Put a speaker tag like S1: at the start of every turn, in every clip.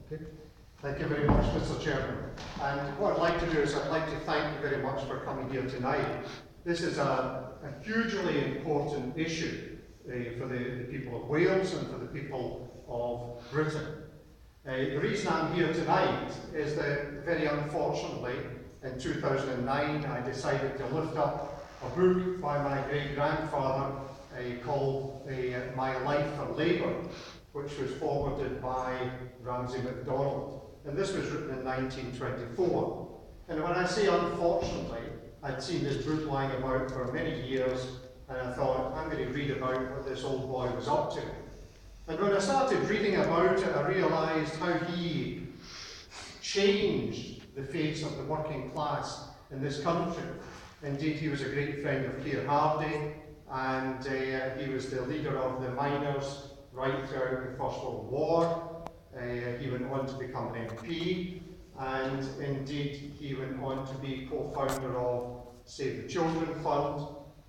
S1: Okay. Thank you very much, Mr. Chairman. And what I'd like to do is I'd like to thank you very much for coming here tonight. This is a hugely important issue for the people of Wales and for the people of Britain. The reason I'm here tonight is that, very unfortunately, in 2009 I decided to lift up a book by my great-grandfather called My Life for Labour, which was forwarded by Ramsay MacDonald. And this was written in 1924. And when I say unfortunately, I'd seen this book lying about for many years, and I thought, I'm going to read about what this old boy was up to. And when I started reading about it, I realised how he changed the face of the working class in this country. Indeed, he was a great friend of Keir Hardie, and he was the leader of the miners right throughout the First World War. He went on to become an MP, and indeed he went on to be co-founder of Save the Children Fund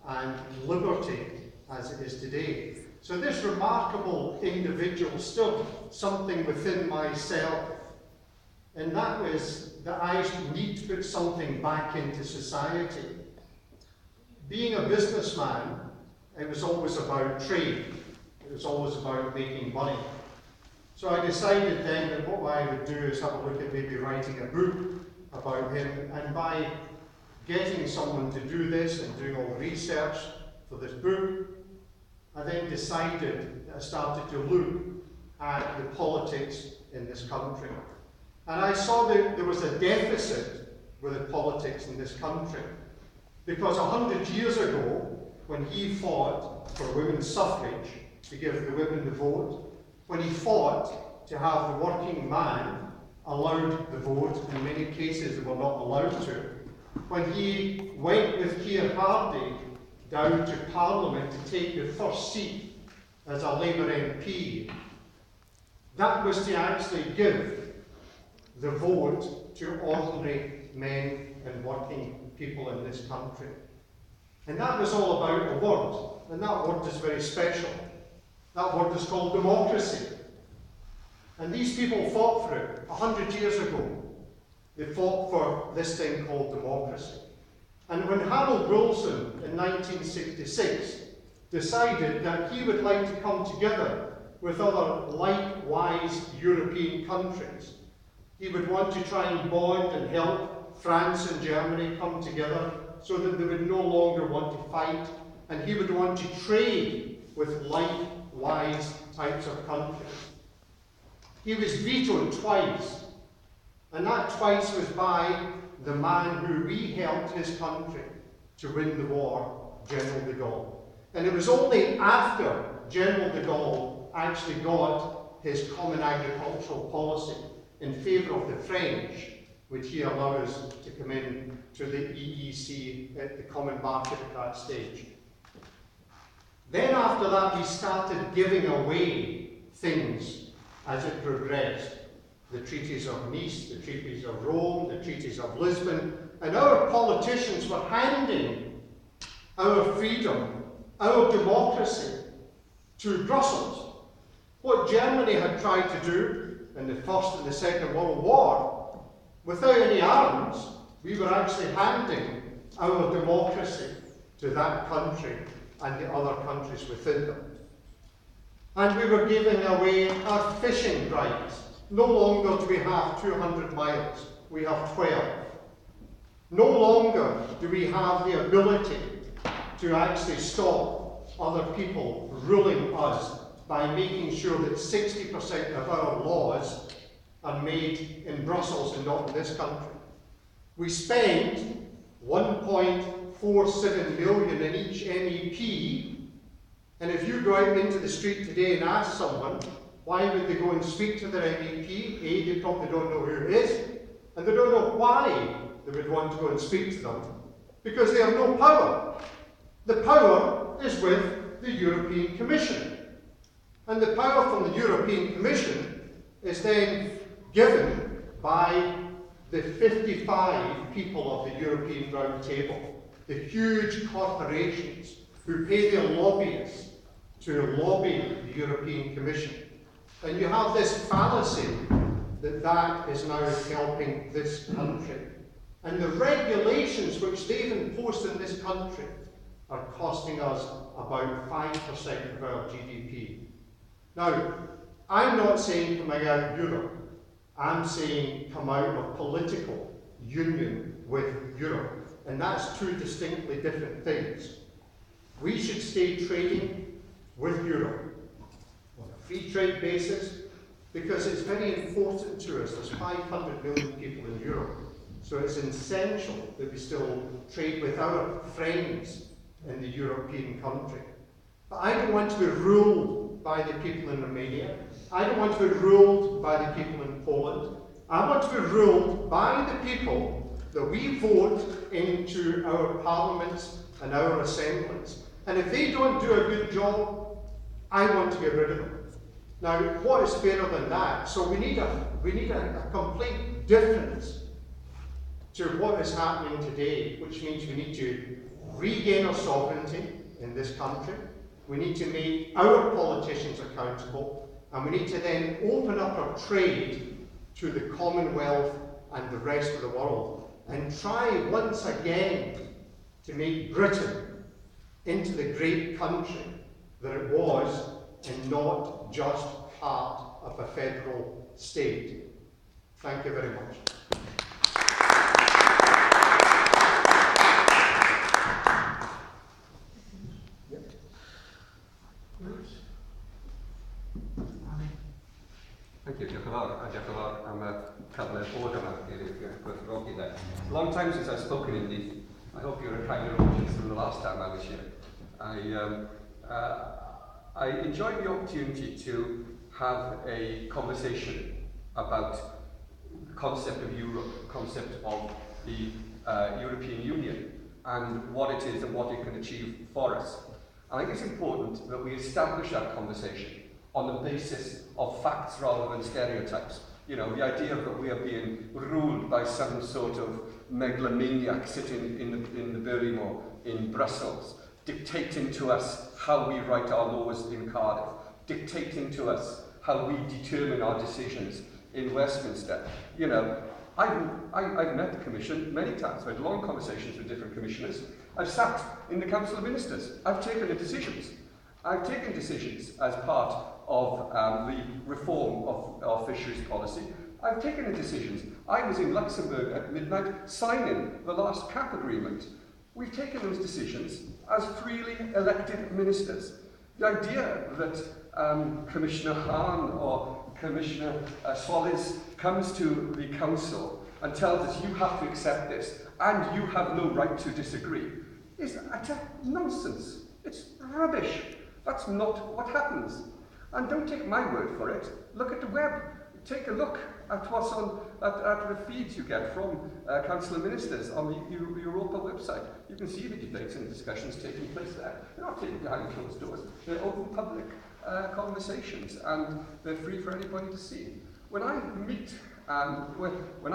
S1: and Liberty as it is today. So this remarkable individual stirred something within myself, and that was that I need to put something back into society. Being a businessman, it was always about trade. It was always about making money. So I decided then that what I would do is have a look at maybe writing a book about him, and by getting someone to do this and doing all the research for this book, I then decided that I started to look at the politics in this country. And I saw that there was a deficit with the politics in this country, because 100 years ago, when he fought for women's suffrage, to give the women the vote, when he fought to have the working man allowed the vote, in many cases they were not allowed to, when he went with Keir Hardie down to Parliament to take the first seat as a Labour MP, that was to actually give the vote to ordinary men and working people in this country. And that was all about a word, and that word is very special. That word is called democracy. And these people fought for it 100 years ago. They fought for this thing called democracy. And when Harold Wilson in 1966 decided that he would like to come together with other likewise European countries, he would want to try and bond and help France and Germany come together so that they would no longer want to fight, and he would want to trade with likewise types of countries. He was vetoed twice, and that twice was by the man who we helped his country to win the war, General de Gaulle. And it was only after General de Gaulle actually got his common agricultural policy in favour of the French, which he allowed us to come in to the EEC at the common market at that stage. Then after that we started giving away things as it progressed. The treaties of Nice, the treaties of Rome, the treaties of Lisbon, and our politicians were handing our freedom, our democracy to Brussels. What Germany had tried to do in the First and the Second World War, without any arms, we were actually handing our democracy to that country and the other countries within them. And we were giving away our fishing rights. No longer do we have 200 miles, we have 12. No longer do we have the ability to actually stop other people ruling us by making sure that 60% of our laws are made in Brussels and not in this country. We spend 1.47 million in each MEP, and if you go out into the street today and ask someone, why would they go and speak to their MEP? A, they probably don't know who it is, and they don't know why they would want to go and speak to them, because they have no power. The power is with the European Commission. And the power from the European Commission is then given by the 55 people of the European Round Table, the huge corporations who pay their lobbyists to lobby the European Commission. And you have this fallacy that is now helping this country. And the regulations which they've imposed in this country are costing us about 5% of our GDP. Now, I'm not saying come out of Europe. I'm saying come out of political union with Europe. And that's two distinctly different things. We should stay trading with Europe on a free trade basis because it's very important to us. There's 500 million people in Europe. So it's essential that we still trade with our friends in the European country. But I don't want to be ruled by the people in Romania. I don't want to be ruled by the people in Poland. I want to be ruled by the people that we vote into our parliaments and our assemblies. And if they don't do a good job, I want to get rid of them. Now, what is fairer than that? So we need a complete difference to what is happening today, which means we need to regain our sovereignty in this country. We need to make our politicians accountable, and we need to then open up our trade to the Commonwealth and the rest of the world, and try once again to make Britain into the great country that it was, and not just part of a federal state. Thank you very much.
S2: Thank you, diolch yn fawr am y cyfle bod yma i'r gwerthfawrogi there. It's a long time since I've spoken in Neath. I hope you're a kinder audience than the last time I was here. I enjoyed the opportunity to have a conversation about the concept of Europe, the concept of the European Union, and what it is and what it can achieve for us. I think it's important that we establish that conversation on the basis of facts rather than stereotypes. You know, the idea that we are being ruled by some sort of megalomaniac sitting in the Barrymore in Brussels, dictating to us how we write our laws in Cardiff, dictating to us how we determine our decisions in Westminster. You know, I've met the Commission many times. I've had long conversations with different commissioners. I've sat in the Council of Ministers. I've taken the decisions. I've taken decisions as part of the reform of our fisheries policy. I've taken the decisions. I was in Luxembourg at midnight signing the last CAP agreement. We've taken those decisions as freely elected ministers. The idea that Commissioner Hahn or Commissioner Solis comes to the Council and tells us you have to accept this and you have no right to disagree is utter nonsense. It's rubbish. That's not what happens. And don't take my word for it. Look at the web. Take a look at what's on at the feeds you get from Council of Ministers on the Europa website. You can see the debates and discussions taking place there. They're not taken behind closed doors. They're open public conversations, and they're free for anybody to see. When I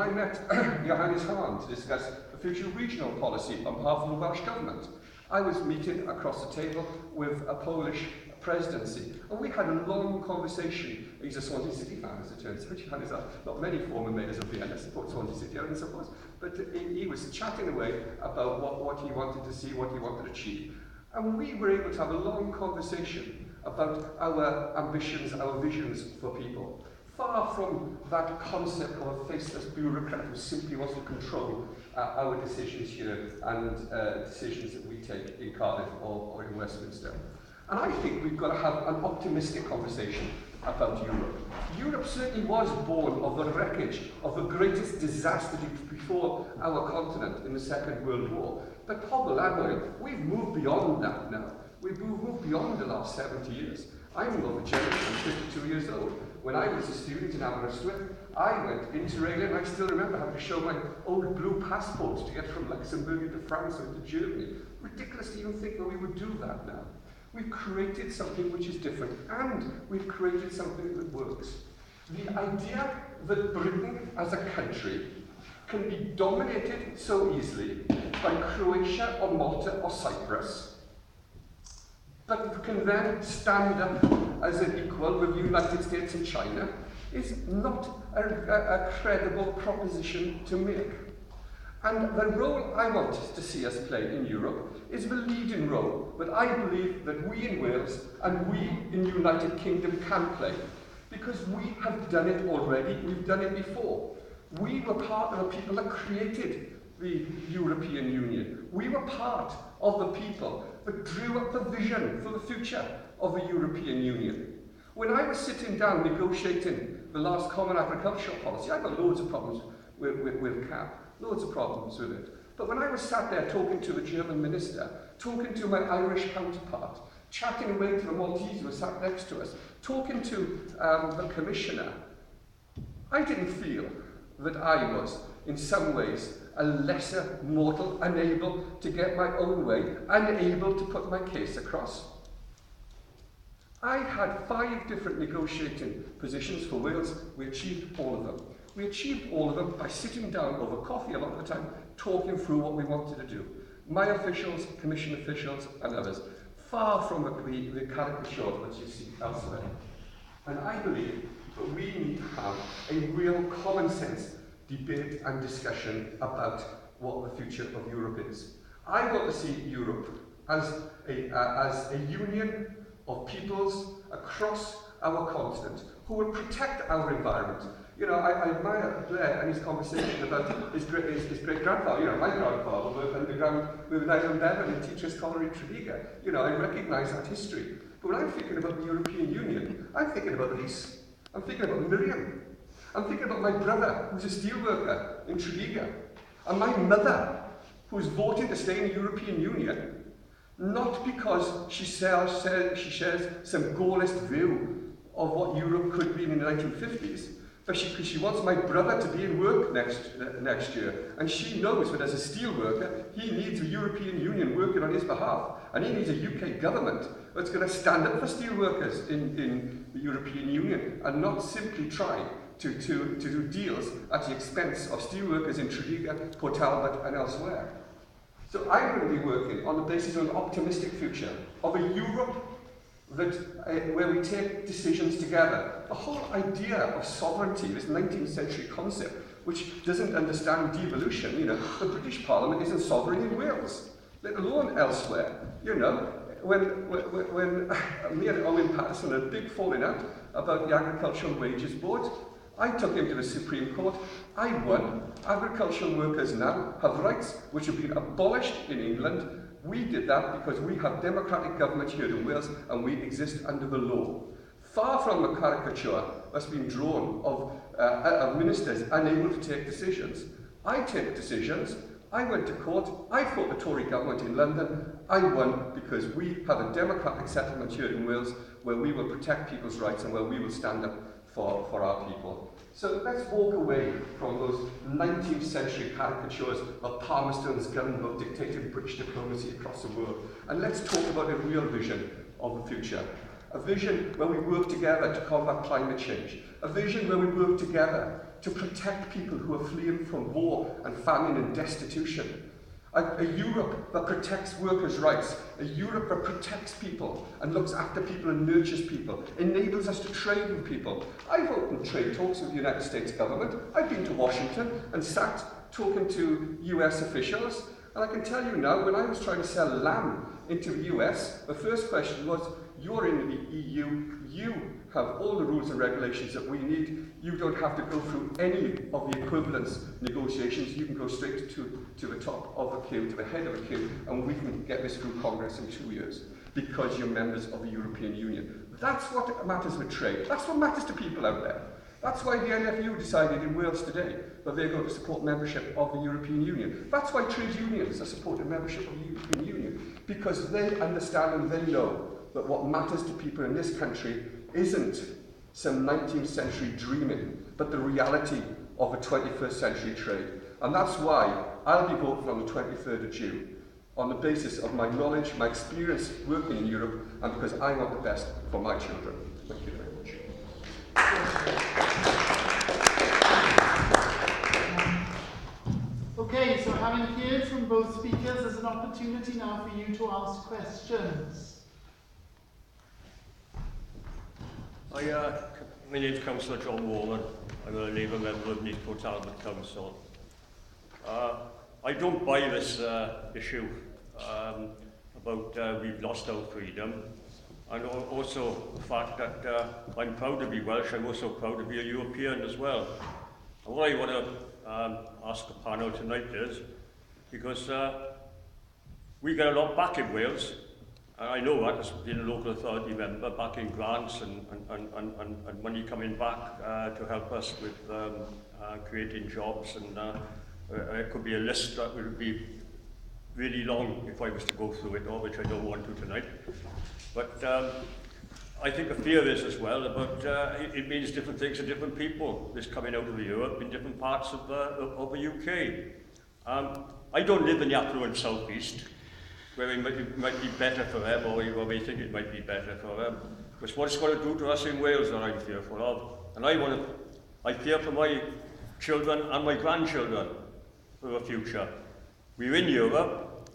S2: met Johannes Hahn to discuss the future regional policy on behalf of the Welsh Government, I was meeting across the table with a Polish presidency, and we had a long conversation. He's a Swansea City fan, as it turns out. Johannes, not many former mayors of Vienna support Swansea City, I suppose, but he was chatting away about what he wanted to see, what he wanted to achieve. And we were able to have a long conversation about our ambitions, our visions for people. Far from that concept of a faceless bureaucrat who simply wants to control our decisions here and decisions that we take in Cardiff or in Westminster. And I think we've got to have an optimistic conversation about Europe. Europe certainly was born of the wreckage of the greatest disaster before our continent in the Second World War. But Pobl Anwyl, we've moved beyond that now. We've moved beyond the last 70 years. I'm of a generation, I'm 52 years old. When I was a student in Aberystwyth, I went interrail, and I still remember having to show my old blue passport to get from Luxembourg into France or into Germany. Ridiculous to even think that we would do that now. We've created something which is different, and we've created something that works. The idea that Britain as a country can be dominated so easily by Croatia or Malta or Cyprus, but can then stand up as an equal with the United States and China, is not a credible proposition to make. And the role I want to see us play in Europe is the leading role that I believe that we in Wales and we in the United Kingdom can play. Because we have done it already, we've done it before. We were part of the people that created the European Union. We were part of the people that drew up the vision for the future of the European Union. When I was sitting down negotiating the last Common Agricultural Policy, I got loads of problems with CAP. Loads of problems with it. But when I was sat there talking to the German minister, talking to my Irish counterpart, chatting away to the Maltese who were sat next to us, talking to the commissioner, I didn't feel that I was, in some ways, a lesser mortal, unable to get my own way, unable to put my case across. I had 5 different negotiating positions for Wales. We achieved all of them. We achieved all of them by sitting down over coffee a lot of the time, talking through what we wanted to do. My officials, commission officials, and others, far from the caricature that you see elsewhere. And I believe that we need to have a real common sense debate and discussion about what the future of Europe is. I want to see Europe as a union of peoples across our continent who will protect our environment. You know, I admire Blair and his conversation about his great-grandfather. You know, my grandfather worked underground with Alun in Teachers' College in Treviga. You know, I recognise that history. But when I'm thinking about the European Union, I'm thinking about Rhys. I'm thinking about Miriam. I'm thinking about my brother, who's a steelworker in Treviga. And my mother, who's voting to stay in the European Union, not because she shares some Gaullist view of what Europe could be in the 1950s, but because she wants my brother to be in work next year. And she knows that as a steel worker, he needs a European Union working on his behalf. And he needs a UK government that's going to stand up for steel workers in the European Union and not simply try to do deals at the expense of steel workers in Treviga, Port Talbot and elsewhere. So I'm going to be working on the basis of an optimistic future, of a Europe where we take decisions together. The whole idea of sovereignty, this 19th century concept, which doesn't understand devolution, you know, the British Parliament isn't sovereign in Wales, let alone elsewhere. You know, when me and Owen Patterson had a big falling out about the Agricultural Wages Board, I took him to the Supreme Court. I won. Agricultural workers now have rights which have been abolished in England. We did that because we have democratic government here in Wales and we exist under the law. Far from the caricature that's been drawn of ministers unable to take decisions. I take decisions. I went to court. I fought the Tory government in London. I won because we have a democratic settlement here in Wales where we will protect people's rights and where we will stand up for our people. So let's walk away from those 19th century caricatures of Palmerston's gunboat dictating British diplomacy across the world. And let's talk about a real vision of the future. A vision where we work together to combat climate change. A vision where we work together to protect people who are fleeing from war and famine and destitution. A Europe that protects workers' rights, a Europe that protects people and looks after people and nurtures people, enables us to trade with people. I've opened trade talks with the United States government. I've been to Washington and sat talking to US officials. And I can tell you now, when I was trying to sell lamb into the US, the first question was, you're in the EU, you have all the rules and regulations that we need. You don't have to go through any of the equivalence negotiations. You can go straight to the top of the queue, to the head of the queue, and we can get this through Congress in 2 years because you're members of the European Union. That's what matters with trade. That's what matters to people out there. That's why the NFU decided in Wales today that they're going to support membership of the European Union. That's why trade unions are supporting membership of the European Union, because they understand and they know that what matters to people in this country isn't some 19th century dreaming, but the reality of a 21st century trade. And that's why I'll be voting on the 23rd of June, on the basis of my knowledge, my experience working in Europe, and because I want the best for my children. Thank you very much.
S3: Okay, so having heard from both speakers, there's an opportunity now for you to ask questions.
S4: I My name's Councillor John Warman. I'm a Labour member of Neath Talbot Council. I don't buy this issue about we've lost our freedom, and also the fact that I'm proud to be Welsh. I'm also proud to be a European as well. And what I want to ask the panel tonight is, because we get a lot back in Wales, and I know that as being a local authority member, back in grants and money coming back to help us with creating jobs, and it could be a list that would be really long if I was to go through it all, which I don't want to tonight. But I think the fear is as well about it means different things to different people, this coming out of Europe in different parts of the UK. I don't live in the affluent southeast, where it might be better for them, or we think it might be better for them. Because what it's going to do to us in Wales that I'm fearful of. And I fear for my children and my grandchildren for the future. We're in Europe.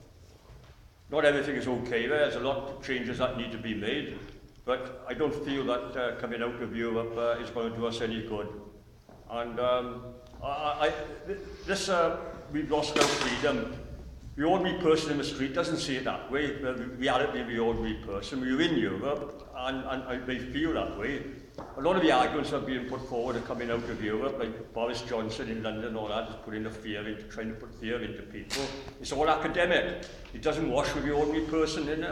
S4: Not everything is okay there. There's a lot of changes that need to be made. But I don't feel that coming out of Europe is going to do us any good. And we've lost our freedom. The ordinary person in the street doesn't see it that way. The reality of the ordinary person, we're in Europe, and they feel that way. A lot of the arguments that are being put forward are coming out of Europe, like Boris Johnson in London, all that, is putting the fear into, trying to put fear into people. It's all academic. It doesn't wash with the ordinary person in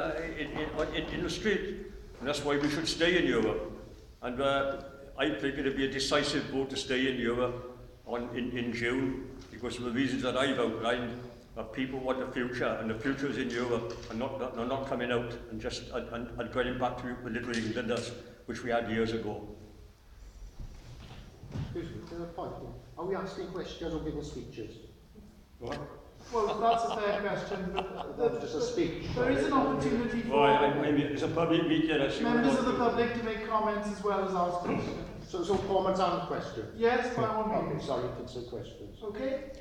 S4: the street. And that's why we should stay in Europe. And I think it'll be a decisive vote to stay in Europe in June, because of the reasons that I've outlined. That people want a future, and the future is in Europe, and not coming out and just and going back to the little Englanders, which we had years ago.
S5: Excuse me, to the point. Are we asking questions or giving speeches?
S4: What?
S3: Well, that's a fair question, but
S5: Just a speech.
S3: there is an opportunity for
S4: It's a public meeting.
S3: members of the public to make comments as well as ask questions.
S5: So comments and questions?
S3: Yes, by all
S5: Okay,
S3: means.
S5: sorry, you can say questions.
S3: Okay?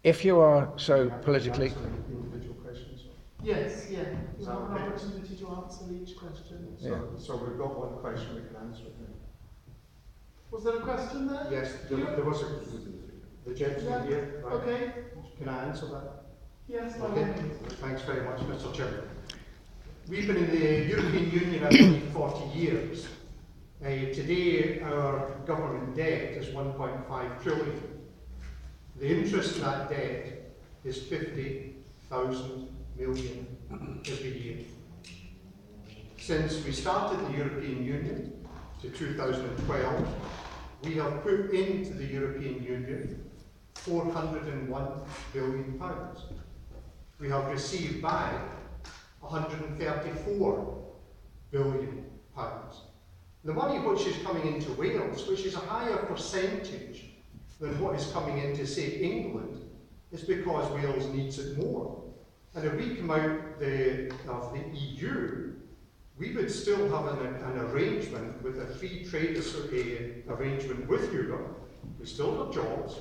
S6: If you are so politically...
S1: Individual questions.
S3: Yes, yeah. You
S1: Is
S3: have
S1: that
S3: an
S1: okay?
S3: opportunity to answer each question.
S1: So we've got one question we can answer.
S3: Was there a question there?
S1: Yes, there was the gentleman here. Right?
S3: Okay.
S1: Can I answer that?
S3: Yes, by all
S1: Okay.
S3: means.
S1: Thanks very much, Mr. Chairman. We've been in the European Union, I believe, 40 years. Today, our government debt is 1.5 trillion. The interest in that debt is 50,000 million every year. Since we started the European Union to 2012, we have put into the European Union 401 billion pounds. We have received back 134 billion pounds. The money which is coming into Wales, which is a higher percentage than what is coming into, say, England, is because Wales needs it more. And if we come out of the EU, we would still have an arrangement with a free trade arrangement with Europe. We still have jobs,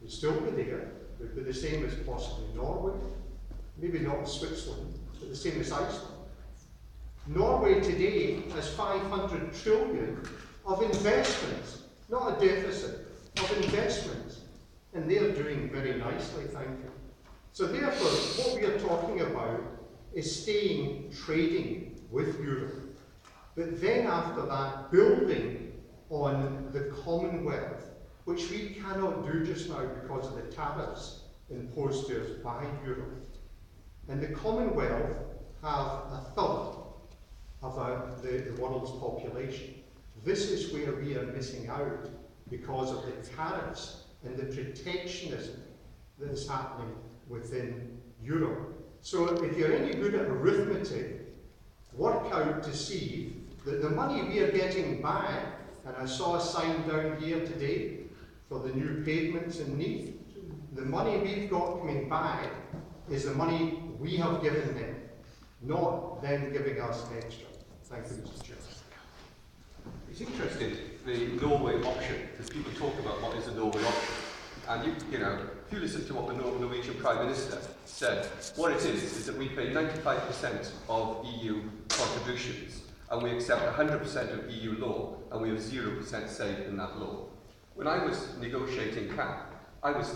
S1: we'd still be there. We'd be the same as possibly Norway, maybe not Switzerland, but the same as Iceland. Norway today has 500 trillion of investments, not a deficit, of investments, and they're doing very nicely, thank you. So therefore, what we are talking about is staying trading with Europe, but then after that, building on the Commonwealth, which we cannot do just now because of the tariffs imposed to us by Europe. And the Commonwealth have a third of the world's population. This is where we are missing out because of the tariffs and the protectionism that is happening within Europe. So if you're any good at arithmetic, work out to see that the money we are getting back, and I saw a sign down here today for the new pavements in Neath, the money we've got coming back is the money we have given them, not them giving us extra. Thank you, Mr. Chair.
S2: It's interesting, the Norway option, because people talk about what is the Norway option. And you know, if you listen to what the Norwegian Prime Minister said, what it is that we pay 95% of EU contributions, and we accept 100% of EU law, and we have 0% say in that law. When I was negotiating CAP, I was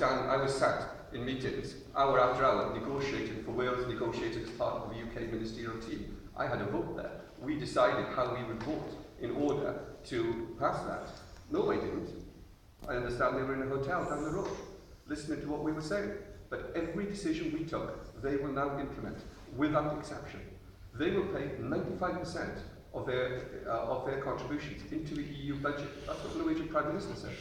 S2: sat in meetings, hour after hour, negotiating for Wales, negotiated as part of the UK ministerial team. I had a vote there. We decided how we would vote in order to pass that. No, I didn't. I understand they were in a hotel down the road, listening to what we were saying. But every decision we took, they will now implement, without exception. They will pay 95% of their contributions into the EU budget. That's what the Norwegian Prime Minister said.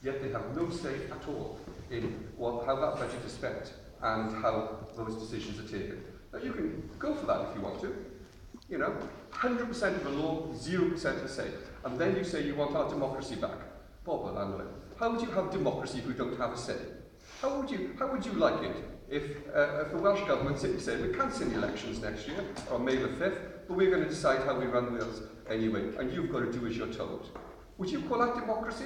S2: Yet they have no say at all in how that budget is spent and how those decisions are taken. Now you can go for that if you want to. You know, 100% of the law, 0% of say. And then you say you want our democracy back. Bob and Alun, how would you have democracy if we don't have a say? How would you like it if the Welsh Government simply said, we're cancelling the elections next year, on May the 5th, but we're going to decide how we run Wales anyway, and you've got to do as you're told. Would you call that democracy?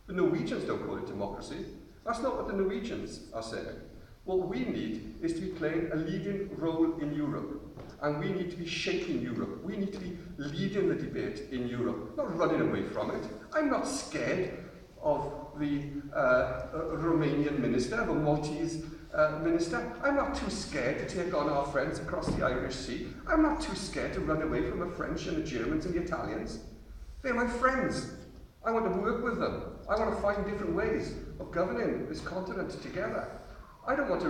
S2: The Norwegians don't call it democracy. That's not what the Norwegians are saying. What we need is to be playing a leading role in Europe. And we need to be shaping Europe. We need to be leading the debate in Europe, not running away from it. I'm not scared of the Romanian minister, the Maltese minister. I'm not too scared to take on our friends across the Irish Sea. I'm not too scared to run away from the French and the Germans and the Italians. They're my friends. I want to work with them. I want to find different ways of governing this continent together. I don't want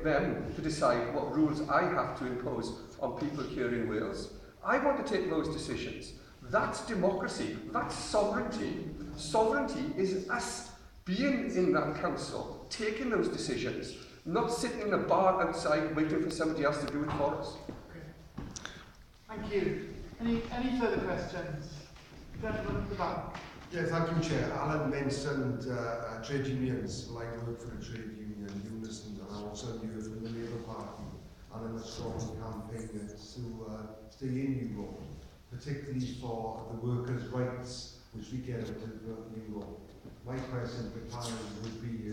S2: them to decide what rules I have to impose on people here in Wales. I want to take those decisions. That's democracy. That's sovereignty. Sovereignty is us being in that council, taking those decisions, not sitting in a bar outside waiting for somebody else to do it for us.
S3: Thank you. Any further questions? Gentleman at the back.
S7: Yeah, thank you, Chair. Alan mentioned trade unions. Well, I work for a trade union, Unison, and I also knew from the Labour Party, and in a strong campaign to stay in Europe, particularly for the workers' rights, which we get out of Europe. My question to the panel would be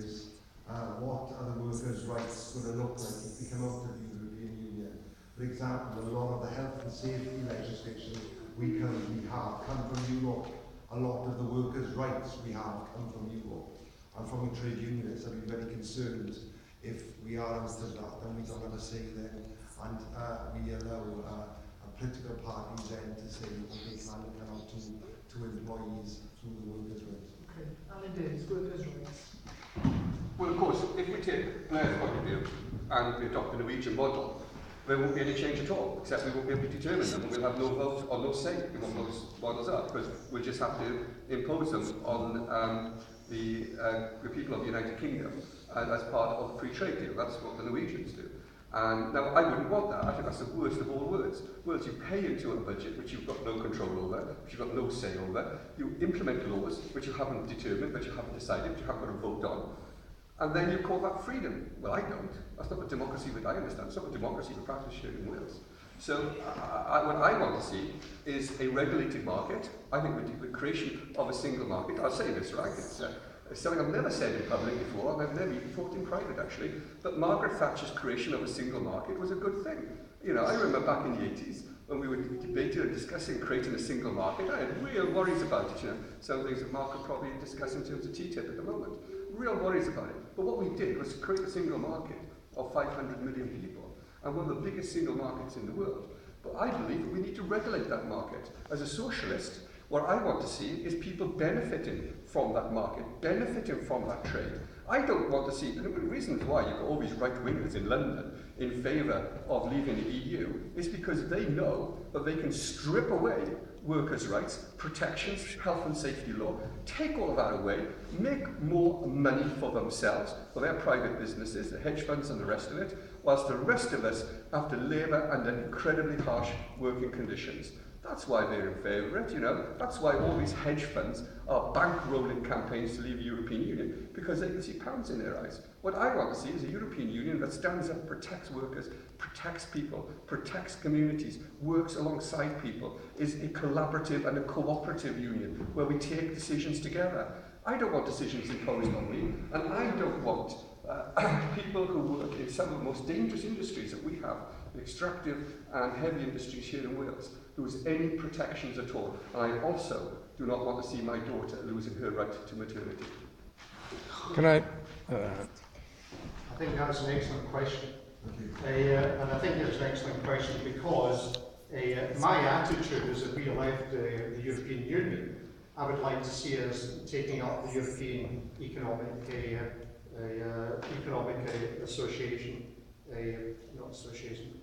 S7: what are the workers' rights going to look like if we come out of the European Union? For example, a lot of the health and safety legislation we currently have come from Europe. A lot of the workers' rights we have come from Europe. And from a trade unionists, I'd be very concerned if we are out of that and we don't have a say then. And we allow political parties then to say what they can and cannot do to employees through the workers' rights.
S3: Okay, Alun Davies, workers' rights.
S2: Well, of course, if we take Blair's point of view and we adopt the Norwegian model, there won't be any change at all, except we won't be able to determine them, and we'll have no vote or no say in what those models are, because we'll just have to impose them on the people of the United Kingdom as part of the free trade deal. That's what the Norwegians do. And now, I wouldn't want that. I think that's the worst of all worlds. Worlds you pay into a budget which you've got no control over, which you've got no say over. You implement laws which you haven't determined, which you haven't decided, which you haven't got a vote on. And then you call that freedom. Well, I don't. That's not the democracy that I understand. It's not the democracy we practice here in Wales. So what I want to see is a regulated market. I think the creation of a single market, I'll say this, right? It's something I've never said in public before, and I've never even thought in private actually, but Margaret Thatcher's creation of a single market was a good thing. You know, I remember back in the 80s, when we were debating and discussing creating a single market, I had real worries about it, you know, some things that Mark could probably discuss in terms of TTIP at the moment. Real worries about it. But what we did was create a single market of 500 million people, and one of the biggest single markets in the world. But I believe we need to regulate that market. As a socialist, what I want to see is people benefiting from that market, benefiting from that trade. I don't want to see, and the reasons why you've got all these right-wingers in London in favour of leaving the EU is because they know that they can strip away workers' rights, protections, health and safety law, take all of that away, make more money for themselves, for their private businesses, the hedge funds and the rest of it, whilst the rest of us have to labour under incredibly harsh working conditions. That's why they're in favour of it, you know. That's why all these hedge funds are bankrolling campaigns to leave the European Union, because they can see pounds in their eyes. What I want to see is a European Union that stands up, protects workers, protects people, protects communities, works alongside people, is a collaborative and a cooperative union where we take decisions together. I don't want decisions imposed on me, and I don't want people who work in some of the most dangerous industries that we have, extractive and heavy industries here in Wales, lose any protections at all. And I also do not want to see my daughter losing her right to maternity.
S6: Can I?
S1: I think that's an excellent question. And I think it's an excellent question because my attitude is that we left the European Union, I would like to see us taking up the European Economic Association, not association,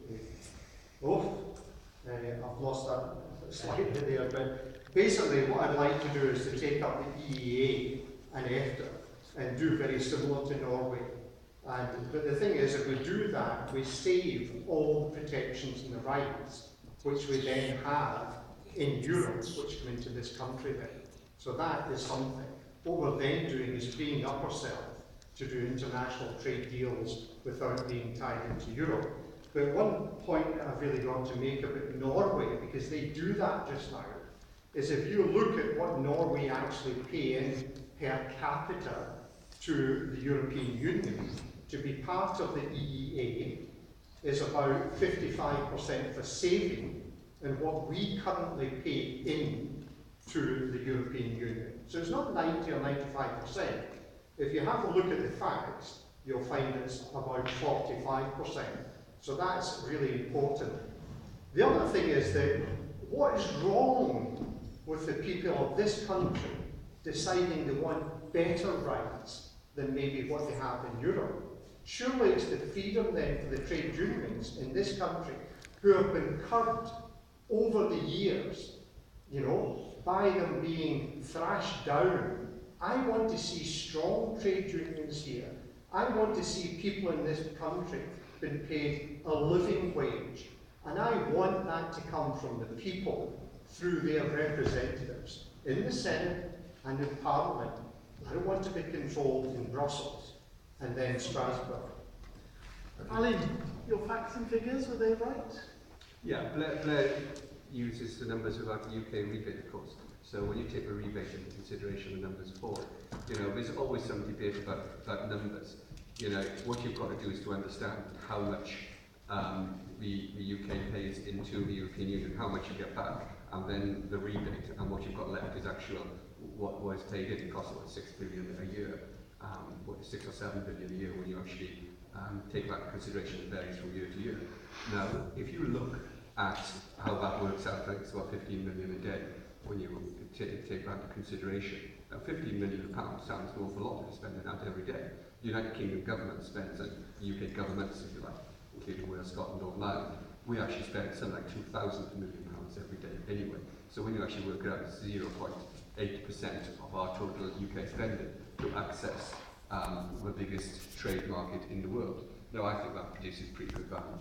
S1: I've lost that slightly there, but basically what I'd like to do is to take up the EEA and EFTA and do very similar to Norway. But the thing is, if we do that, we save all the protections and the rights which we then have in Europe, which come into this country then. So that is something. What we're then doing is freeing up ourselves to do international trade deals without being tied into Europe. But one point that I've really got to make about Norway, because they do that just now, is if you look at what Norway actually pay in per capita to the European Union, to be part of the EEA is about 55% for saving in what we currently pay in to the European Union. So it's not 90 or 95%. If you have a look at the facts, you'll find it's about 45%. So that's really important. The other thing is that what is wrong with the people of this country deciding they want better rights than maybe what they have in Europe? Surely it's the freedom then for the trade unions in this country who have been curbed over the years, by them being thrashed down. I want to see strong trade unions here. I want to see people in this country being paid a living wage. And I want that to come from the people through their representatives in the Senate and in Parliament. I don't want to be controlled in Brussels and then Strasbourg.
S3: Alun, your facts and figures, were they right?
S8: Yeah, Blair uses the numbers without the UK rebate, of course. So when you take the rebate into consideration, the numbers fall. There's always some debate about numbers. What you've got to do is to understand how much the UK pays into the European Union, how much you get back, and then the rebate, and what you've got left is actual what was paid in. It costs about 6 billion a year, 6 or 7 billion a year when you actually take that into consideration. It varies from year to year. Now, if you look at how that works out, I think it's about 15 million a day when you take that into consideration. Now, 15 million pounds sounds an awful lot if you're spending that every day. The United Kingdom government spends, and UK governments, if you like, including Wales, Scotland, Northern Ireland, we actually spend something like 2,000 million pounds every day anyway. So when you actually work it out, it's 0.8% of our total UK spending to access the biggest trade market in the world. Now, I think that produces pretty good value.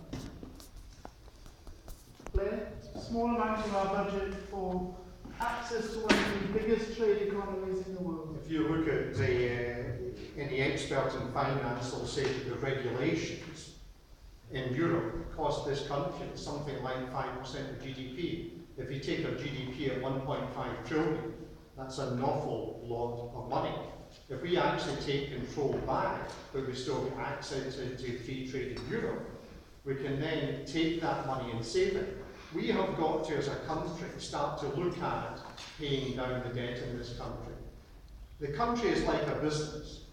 S3: Blair, small amount of our budget for access to one of the biggest trade economies in the world.
S1: If you look at any expert in finance, they'll say that the regulations in Europe cost this country something like 5% of GDP. If you take our GDP at 1.5 trillion, that's an awful lot of money. If we actually take control back, but we still get access into free trade in Europe, we can then take that money and save it. We have got to, as a country, start to look at paying down the debt in this country. The country is like a business.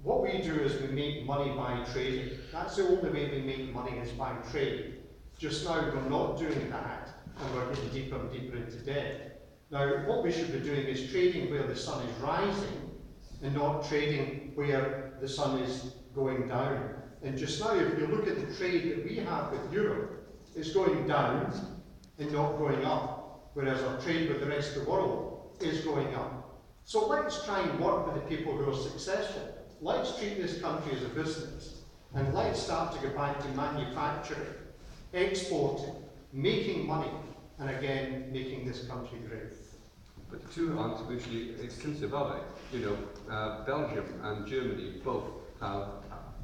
S1: What we do is we make money by trading. That's the only way we make money is by trade. Just now we're not doing that, and we're getting deeper and deeper into debt. Now, what we should be doing is trading where the sun is rising and not trading where the sun is going down. And just now, if you look at the trade that we have with Europe, it's going down and not going up, whereas our trade with the rest of the world is going up. So let's try and work with the people who are successful. Let's treat this country as a business, and let's start to go back to manufacturing, exporting, making money, and again, making this country great.
S8: But the two aren't mutually exclusive, are they? Belgium and Germany both have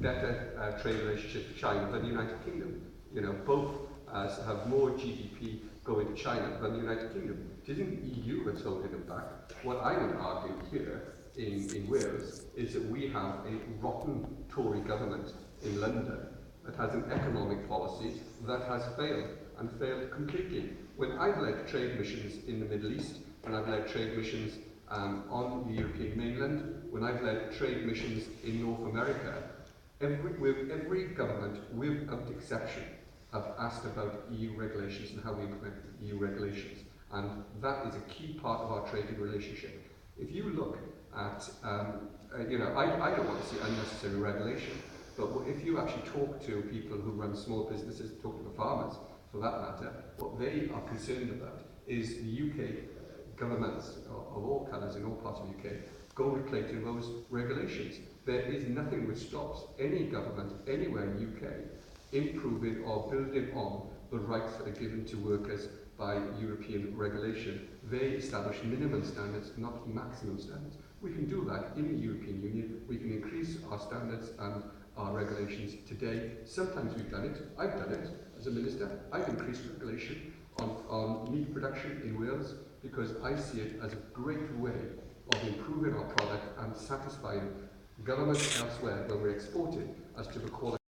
S8: better trade relationships with China than the United Kingdom. Both have more GDP going to China than the United Kingdom. It isn't the EU that's holding them back. What I would argue here in Wales is that we have a rotten Tory government in London that has an economic policy that has failed, and failed completely. When I've led trade missions in the Middle East, when I've led trade missions on the European mainland, when I've led trade missions in North America, every government, without exception, have asked about EU regulations and how we implement EU regulations. And that is a key part of our trading relationship. If you look at, I don't want to see unnecessary regulation, but if you actually talk to people who run small businesses, talk to the farmers, for that matter, what they are concerned about is the UK governments of all colours in all parts of the UK gold-plating those regulations. There is nothing which stops any government anywhere in the UK improving or building on the rights that are given to workers by European regulation. They establish minimum standards, not maximum standards. We can do that in the European Union. We can increase our standards and our regulations today. Sometimes we've done it. I've done it as a minister. I've increased regulation on meat production in Wales because I see it as a great way of improving our product and satisfying governments elsewhere when we're exporting as to the quality